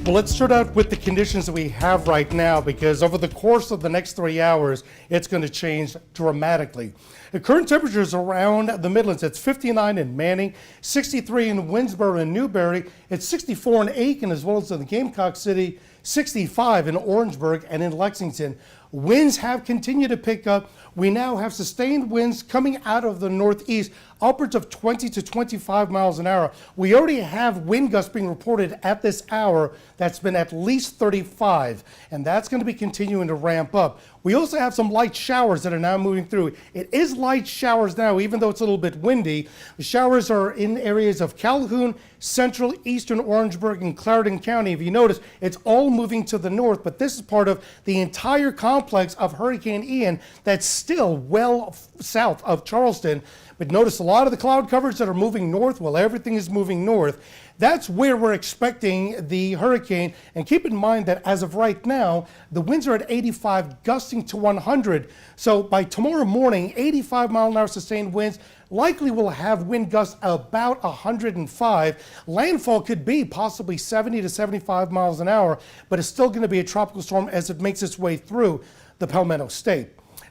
Well, let's start out with the conditions that we have right now, because over the course of the next 3 hours, it's going to change dramatically. The current temperatures around the Midlands, it's 59 in Manning, 63 in Winsboro and Newberry, it's 64 in Aiken, as well as in the Gamecock City, 65 in Orangeburg and in Lexington. Winds have continued to pick up. We now have sustained winds coming out of the northeast, upwards of 20 to 25 miles an hour. We already have wind gusts being reported at this hour that's been at least 35, and that's going to be continuing to ramp up. We also have some light showers that are now moving through. It is light showers now, even though it's a little bit windy. The showers are in areas of Calhoun, central, eastern Orangeburg, and Clarendon County. If you notice, it's all moving to the north, but this is part of the entire complex of Hurricane Ian that's still well south of Charleston. But notice a lot of the cloud covers that are moving north, well, everything is moving north. That's where we're expecting the hurricane. And keep in mind that as of right now, the winds are at 85, gusting to 100. So by tomorrow morning, 85 mile an hour sustained winds likely will have wind gusts about 105. Landfall could be possibly 70 to 75 miles an hour, but it's still going to be a tropical storm as it makes its way through the Palmetto State.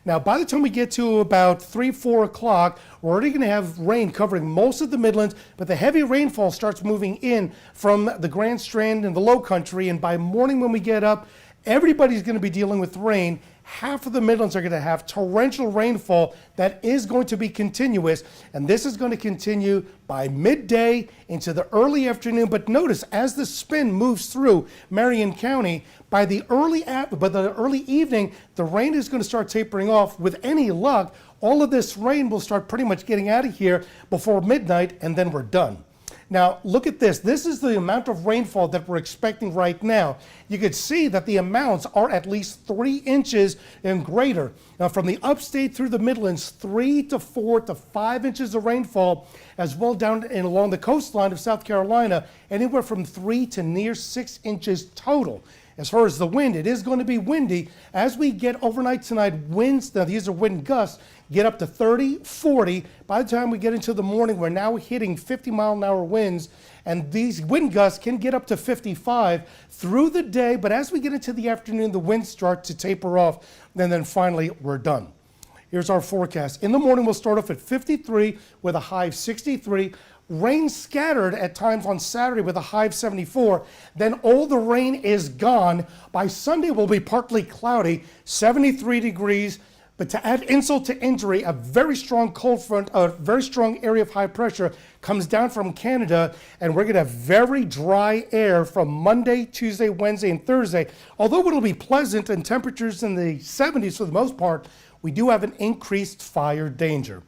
Now, by the time we get to about 3, 4 o'clock, we're already going to have rain covering most of the Midlands, but the heavy rainfall starts moving in from the Grand Strand and the Low Country, and by morning when we get up, everybody's going to be dealing with rain. Half of the Midlands are going to have torrential rainfall that is going to be continuous, and this is going to continue by midday into the early afternoon. But notice, as the spin moves through Marion County, by the early evening, the rain is going to start tapering off. With any luck, all of this rain will start pretty much getting out of here before midnight, and then we're done. Now, look at this. This is the amount of rainfall that we're expecting right now. You can see that the amounts are at least 3 inches and greater. Now, from the upstate through the Midlands, 3 to 4 to 5 inches of rainfall, as well down and along the coastline of South Carolina, anywhere from 3 to near 6 inches total. As far as the wind, it is going to be windy. As we get overnight tonight, winds, now these are wind gusts, get up to 30, 40. By the time we get into the morning, we're now hitting 50 mile an hour winds, and these wind gusts can get up to 55 through the day, but as we get into the afternoon, the winds start to taper off, and then finally, we're done. Here's our forecast. In the morning, we'll start off at 53 with a high of 63. Rain scattered at times on Saturday with a high of 74. Then all the rain is gone. By Sunday, we'll be partly cloudy, 73 degrees. But to add insult to injury, a very strong cold front, a very strong area of high pressure comes down from Canada, and we're going to have very dry air from Monday, Tuesday, Wednesday, and Thursday. Although it'll be pleasant and temperatures in the 70s for the most part, we do have an increased fire danger.